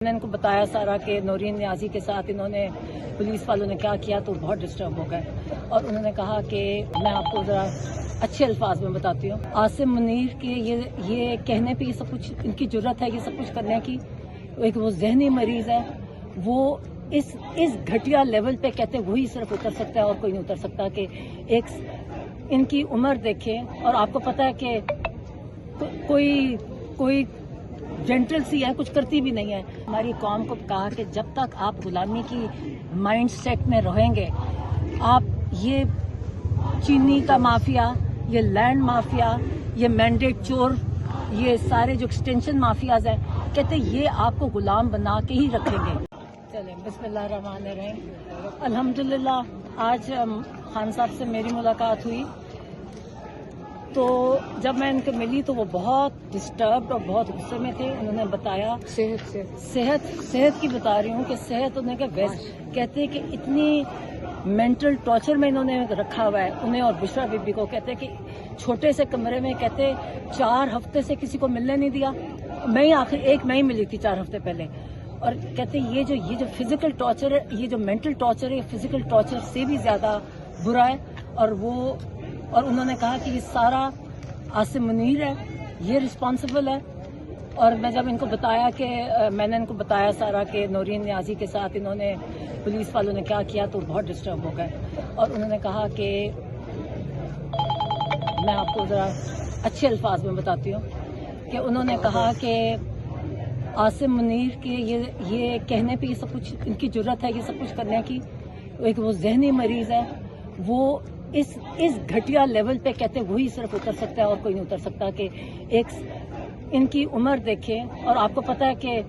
मैंने इनको बताया सारा कि नौरीन नियाजी के साथ इन्होंने पुलिस वालों ने क्या किया तो बहुत डिस्टर्ब हो गए और उन्होंने कहा कि मैं आपको ज़रा अच्छे अल्फाज में बताती हूँ। आसिम मुनीर के ये कहने पे ये सब कुछ इनकी जुर्रत है ये सब कुछ करने की। एक वो जहनी मरीज है, वो इस घटिया लेवल पे कहते वही सिर्फ उतर सकता है और कोई नहीं उतर सकता। कि एक इनकी उम्र देखें और आपको पता है कि कोई जेंटल सी है, कुछ करती भी नहीं है। हमारी कौम को कहा कि जब तक आप गुलामी की माइंड सेट में रहेंगे, आप ये चीनी का माफिया, ये लैंड माफिया, ये मैंडेट चोर, ये सारे जो एक्सटेंशन माफियाज हैं, कहते ये आपको गुलाम बना के ही रखेंगे। चलें, बिस्मिल्लाहिर्रहमानिर्रहीम। अल्हम्दुलिल्लाह आज खान साहब से मेरी मुलाकात हुई तो जब मैं इनसे मिली तो वो बहुत डिस्टर्ब और बहुत गुस्से में थे। उन्होंने बताया सेहत की बता रही हूँ कि सेहत उन्हें कहते हैं कि इतनी मेंटल टॉर्चर में इन्होंने रखा हुआ है उन्हें और बुशरा बीबी को। कहते हैं कि छोटे से कमरे में कहते 4 हफ्ते से किसी को मिलने नहीं दिया। मैं ही आखिर मैं ही मिली थी 4 हफ्ते पहले। और कहते ये जो फिजिकल टॉर्चर है, ये जो मेंटल टॉर्चर है, फिजिकल टॉर्चर से भी ज्यादा बुरा है। और उन्होंने कहा कि ये सारा आसिम मुनीर है, ये रिस्पॉन्सिबल है। और मैं जब इनको बताया कि मैंने इनको बताया सारा कि नौरीन नियाजी के साथ इन्होंने पुलिस वालों ने क्या किया तो बहुत डिस्टर्ब हो गए और उन्होंने कहा कि मैं आपको ज़रा अच्छे अल्फाज में बताती हूँ कि उन्होंने कहा कि आसिम मुनीर के ये कहने पे ये सब कुछ इनकी जुर्रत है ये सब कुछ करने की। एक वो जहनी मरीज है, वो इस घटिया लेवल पे कहते वही सिर्फ उतर सकता है और कोई नहीं उतर सकता। कि एक इनकी उम्र देखें और आपको पता है कि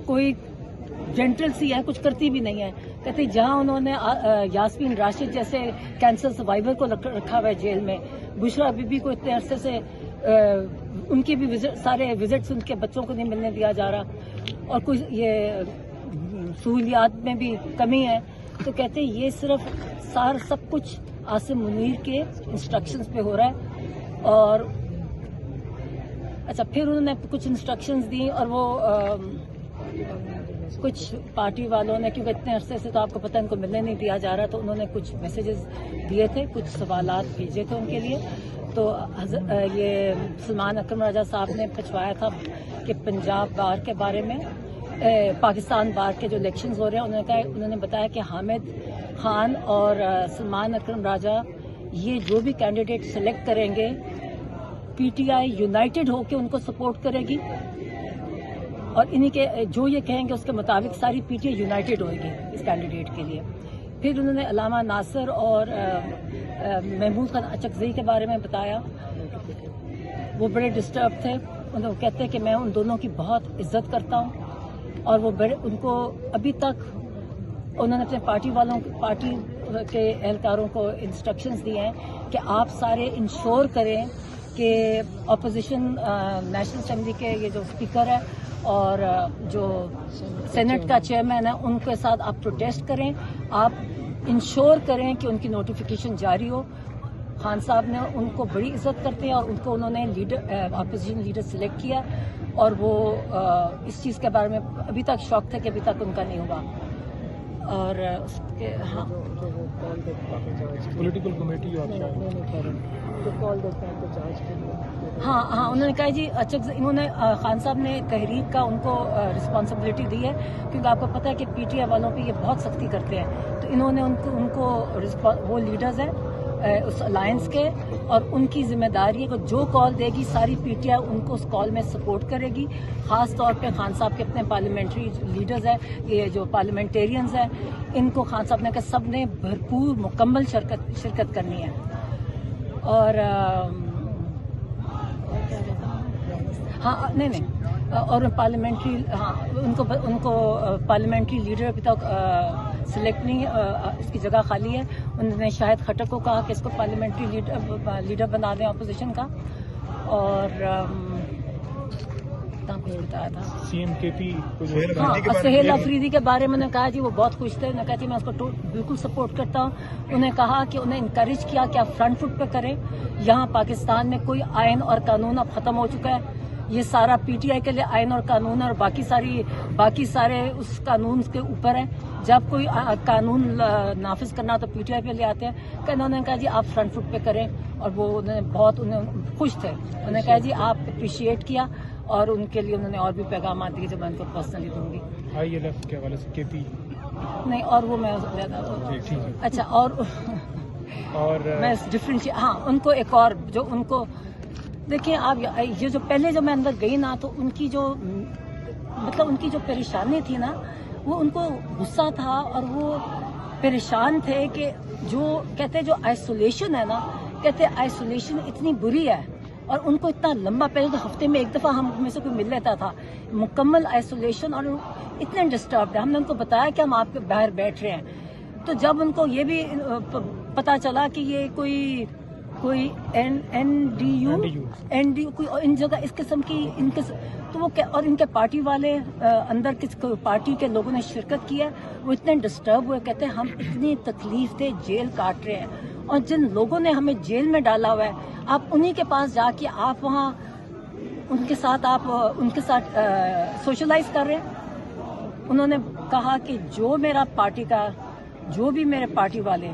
कोई जेंटल सी है, कुछ करती भी नहीं है। कहते जहां उन्होंने यास्मीन राशिद जैसे कैंसर सर्वाइवर को रखा हुआ है जेल में, बुशरा बीबी को इतने अरसे से उनके भी सारे विजिट्स उनके बच्चों को नहीं मिलने दिया जा रहा और कुछ ये सहूलियात में भी कमी है। तो कहते ये सिर्फ सब कुछ आसिम मुनीर के इंस्ट्रक्शंस पे हो रहा है। और अच्छा, फिर उन्होंने कुछ इंस्ट्रक्शंस दी और वो कुछ पार्टी वालों ने, क्योंकि इतने अरसे से तो आपको पता है इनको मिलने नहीं दिया जा रहा, तो उन्होंने कुछ मैसेजेस दिए थे, कुछ सवालात भेजे थे उनके लिए। तो ये सलमान अकरम राजा साहब ने पूछवाया था कि पंजाब बार के बारे में, पाकिस्तान बार के जो इलेक्शंस हो रहे हैं, उन्होंने बताया कि हामिद खान और सलमान अकरम राजा ये जो भी कैंडिडेट सिलेक्ट करेंगे, पीटीआई यूनाइटेड होकर उनको सपोर्ट करेगी और इन्हीं के जो ये कहेंगे उसके मुताबिक सारी पीटीआई यूनाइटेड होगी इस कैंडिडेट के लिए। फिर उन्होंने अलामा नासिर और महमूद खान अचकजई के बारे में बताया। वो बड़े डिस्टर्ब थे। उन्होंने कहते हैं कि मैं उन दोनों की बहुत इज्जत करता हूँ और वो उनको अभी तक उन्होंने अपने पार्टी के एहलकारों को इंस्ट्रक्शंस दिए हैं कि आप सारे इंश्योर करें कि अपोजिशन नेशनल असेंबली के ये जो स्पीकर है और जो सेनेट का चेयरमैन है उनके साथ आप प्रोटेस्ट करें, आप इंश्योर करें कि उनकी नोटिफिकेशन जारी हो। खान साहब ने उनको बड़ी इज्जत करते हैं और उन्होंने अपोजिशन लीडर सिलेक्ट किया और वो इस चीज़ के बारे में अभी तक शौक थे कि अभी तक उनका नहीं हुआ। और उसके पॉलिटिकल कमेटी हाँ, उन्होंने कहा जी इन्होंने खान साहब ने तहरीक का उनको रिस्पॉन्सिबिलिटी दी है, क्योंकि आपको पता है कि पीटीआई वालों पे ये बहुत सख्ती करते हैं। तो इन्होंने उनको वो लीडर्स हैं उस अलायंस के और उनकी जिम्मेदारी है कि जो कॉल देगी सारी पीटीआई उनको उस कॉल में सपोर्ट करेगी। खास तौर पे खान साहब के अपने पार्लियामेंट्री लीडर्स हैं, ये जो पार्लियामेंटेरियंस हैं, इनको खान साहब ने कहा सब ने भरपूर मुकम्मल शिरकत करनी है। और हाँ नहीं और पार्लियामेंट्री उनको पार्लियामेंट्री लीडर अभी तक सिलेक्ट नहीं, इसकी जगह खाली है। उन्होंने शायद खट्टर को कहा कि इसको पार्लियामेंट्री लीडर बना दें अपोजिशन का। और कुछ बताया था सीएम केपी सहेल अफरीदी के बारे में। उन्होंने कहा जी वो बहुत खुश थे। उन्होंने कहा जी मैं उसको बिल्कुल सपोर्ट करता हूँ। उन्हें कहा कि उन्हें इंकरेज किया कि आप फ्रंट फुट पे करें। यहाँ पाकिस्तान में कोई आयन और कानून अब खत्म हो चुका है। یہ سارا پی ٹی آئی کے لیے آئین اور قانون اور باقی سارے اس قانون کے اوپر ہے. جب کوئی قانون نافذ کرنا تو پی ٹی آئی پہ لے آتے ہیں. کہ انہوں نے کہا جی آپ فرنٹ فٹ پہ کریں, اور وہ انہیں خوش تھے. انہوں نے کہا جی آپ اپریشیٹ کیا, اور ان کے لیے انہوں نے اور بھی پیغامات دیے جو میں ان کو پرسنلی دوں گی. ILF کے حوالے سے KP نہیں, اور وہ میں اچھا, اور میں ڈفرینٹ, ہاں ان کو ایک اور جو ان کو دیکھیں آپ, یہ جو پہلے جو میں اندر گئی نا تو ان کی جو مطلب ان کی جو پریشانی تھی نا, وہ ان کو غصہ تھا اور وہ پریشان تھے کہ جو کہتے جو آئسولیشن ہے نا, کہتے آئسولیشن اتنی بری ہے, اور ان کو اتنا لمبا, پہلے تو ہفتے میں ایک دفعہ ہم میں سے کوئی مل لیتا تھا, مکمل آئسولیشن, اور اتنے ڈسٹربڈ ہے. ہم نے ان کو بتایا کہ ہم آپ کے باہر بیٹھ رہے ہیں. تو جب ان کو یہ بھی پتا چلا کہ یہ کوئی NDU کوئی ان جگہ اس قسم کی تو وہ اور ان کے پارٹی والے اندر کس پارٹی کے لوگوں نے شرکت کی ہے, وہ اتنے ڈسٹرب ہوئے, کہتے ہیں ہم اتنی تکلیف دے جیل کاٹ رہے ہیں, اور جن لوگوں نے ہمیں جیل میں ڈالا ہوا ہے, آپ انہی کے پاس جا کے آپ وہاں ان کے ساتھ سوشلائز کر رہے ہیں. انہوں نے کہا کہ جو بھی میرے پارٹی والے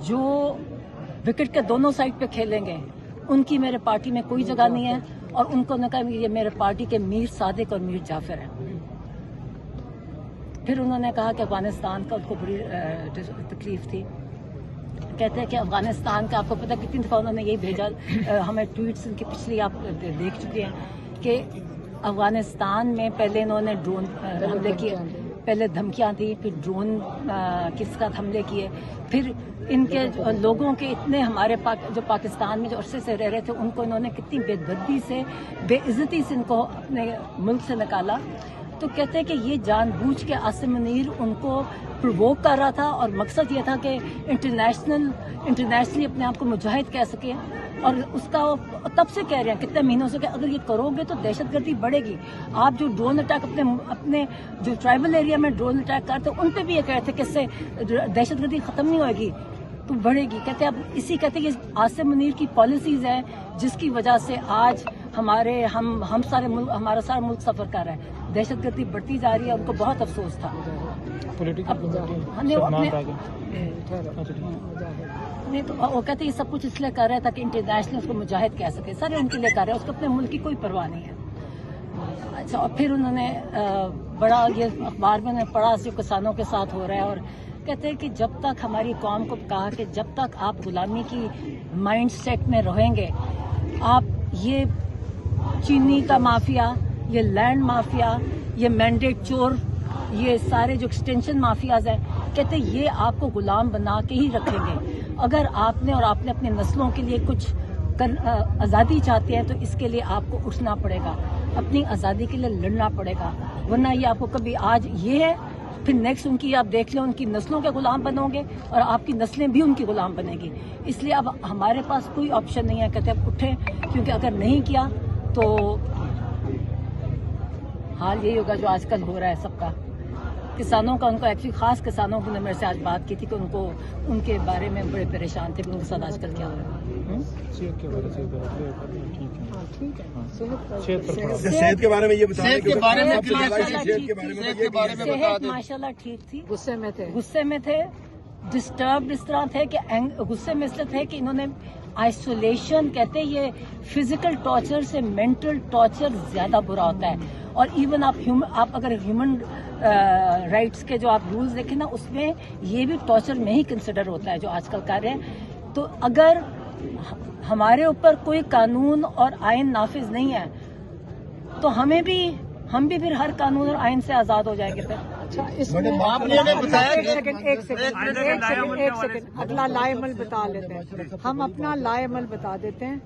جو وکٹ کے دونوں سائڈ پہ کھیلیں گے, ان کی میرے پارٹی میں کوئی جگہ نہیں ہے, اور ان کو نے کہا یہ میرے پارٹی کے میر صادق اور میر جعفر ہیں. پھر انہوں نے کہا کہ افغانستان کا ان کو بڑی تکلیف تھی. کہتے ہیں کہ افغانستان کا آپ کو پتہ کتنی دفعہ انہوں نے یہی بھیجا, ہمیں ٹویٹس ان کی پچھلی آپ دیکھ چکے ہیں کہ افغانستان میں پہلے انہوں نے ڈرون حملے کیے, پہلے دھمکیاں تھیں, پھر ڈرون کے ساتھ حملے کیے, پھر ان کے لوگوں کے اتنے ہمارے جو پاکستان میں جو عرصے سے رہ رہے تھے ان کو انہوں نے کتنی بے دردی سے, بے عزتی سے ان کو اپنے ملک سے نکالا. تو کہتے ہیں کہ یہ جان بوجھ کے عاصم منیر ان کو پرووک کر رہا تھا, اور مقصد یہ تھا کہ انٹرنیشنلی اپنے آپ کو مجاہد کہہ سکے. اور اس کا تب سے کہہ رہے ہیں کتنے مہینوں سے کہ اگر یہ کرو گے تو دہشت گردی بڑھے گی. آپ جو ڈرون اٹیک اپنے جو ٹرائبل ایریا میں ڈرون اٹیک کرتے ان پہ بھی یہ کہتے کہ اس سے دہشت گردی ختم نہیں ہوئے گی تو بڑھے گی. کہتے اب کہتے کہ عاصم منیر کی پالیسیز ہیں جس کی وجہ سے آج ہمارا سارا ملک سفر کر رہا ہے. دہشت گردی بڑھتی جا رہی ہے, ان کو بہت افسوس تھا. نہیں تو وہ کہتے ہیں یہ سب کچھ اس لیے کر رہا ہے تاکہ انٹرنیشنل اس کو مجاہد کہہ سکے. سارے ان کے لیے کر رہے ہیں, اس کو اپنے ملک کی کوئی پرواہ نہیں ہے. اچھا, اور پھر انہوں نے بڑا یہ اخبار میں نے پڑھا جو کسانوں کے ساتھ ہو رہا ہے, اور کہتے ہیں کہ جب تک ہماری قوم کو کہا کہ جب تک آپ غلامی کی مائنڈ سیٹ میں رہیں گے, آپ یہ چینی کا مافیا, یہ لینڈ مافیا, یہ مینڈیٹ چور, یہ سارے جو ایکسٹینشن مافیاز ہیں, کہتے ہیں یہ آپ کو غلام بنا کے ہی رکھیں گے. اگر آپ نے اپنے نسلوں کے لیے کچھ آزادی چاہتے ہیں تو اس کے لیے آپ کو اٹھنا پڑے گا, اپنی آزادی کے لیے لڑنا پڑے گا, ورنہ یہ آپ کو کبھی آج یہ ہے پھر نیکسٹ ان کی آپ دیکھ لیں ان کی نسلوں کے غلام بنو گے, اور آپ کی نسلیں بھی ان کی غلام بنے گی. اس لیے اب ہمارے پاس کوئی آپشن نہیں ہے. کہتے اب اٹھیں, کیونکہ اگر نہیں کیا تو حال یہی ہوگا جو آج کل ہو رہا ہے سب کا. کسانوں کا, ان کو ایکچولی خاص کسانوں نے میرے سے آج بات کی تھی کہ ان کے بارے میں بڑے پریشان تھے کہ ان کے ساتھ آج کل کیا ہو رہا ہے. صحت کے بارے میں یہ بتائیں. صحت ماشاء اللہ ٹھیک تھی. غصے میں تھے, ڈسٹرب اس طرح تھے کہ غصے میں اس لیے تھے کہ انہوں نے آئسولیشن, کہتے یہ فزیکل ٹارچر سے مینٹل ٹارچر زیادہ برا ہوتا ہے. اور ایون آپ اگر ہیومن رائٹس کے جو آپ رولز دیکھیں نا, اس میں یہ بھی ٹارچر میں ہی کنسیڈر ہوتا ہے جو آج کل کر رہے ہیں. تو اگر ہمارے اوپر کوئی قانون اور آئین نافذ نہیں ہے تو ہم بھی پھر ہر قانون اور آئین سے آزاد ہو جائیں گے. پھر اچھا, اس میں ایک سیکنڈ اگلا لائے عمل بتا لیتے ہیں. ہم اپنا لائے عمل بتا دیتے ہیں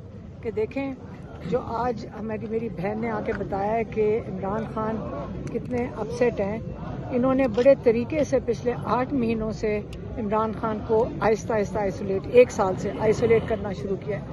کہ دیکھیں جو آج میری بہن نے آ کے بتایا ہے کہ عمران خان کتنے اپسیٹ ہیں. انہوں نے بڑے طریقے سے پچھلے 8 مہینوں سے عمران خان کو آہستہ آہستہ ایک سال سے آئسولیٹ کرنا شروع کیا ہے.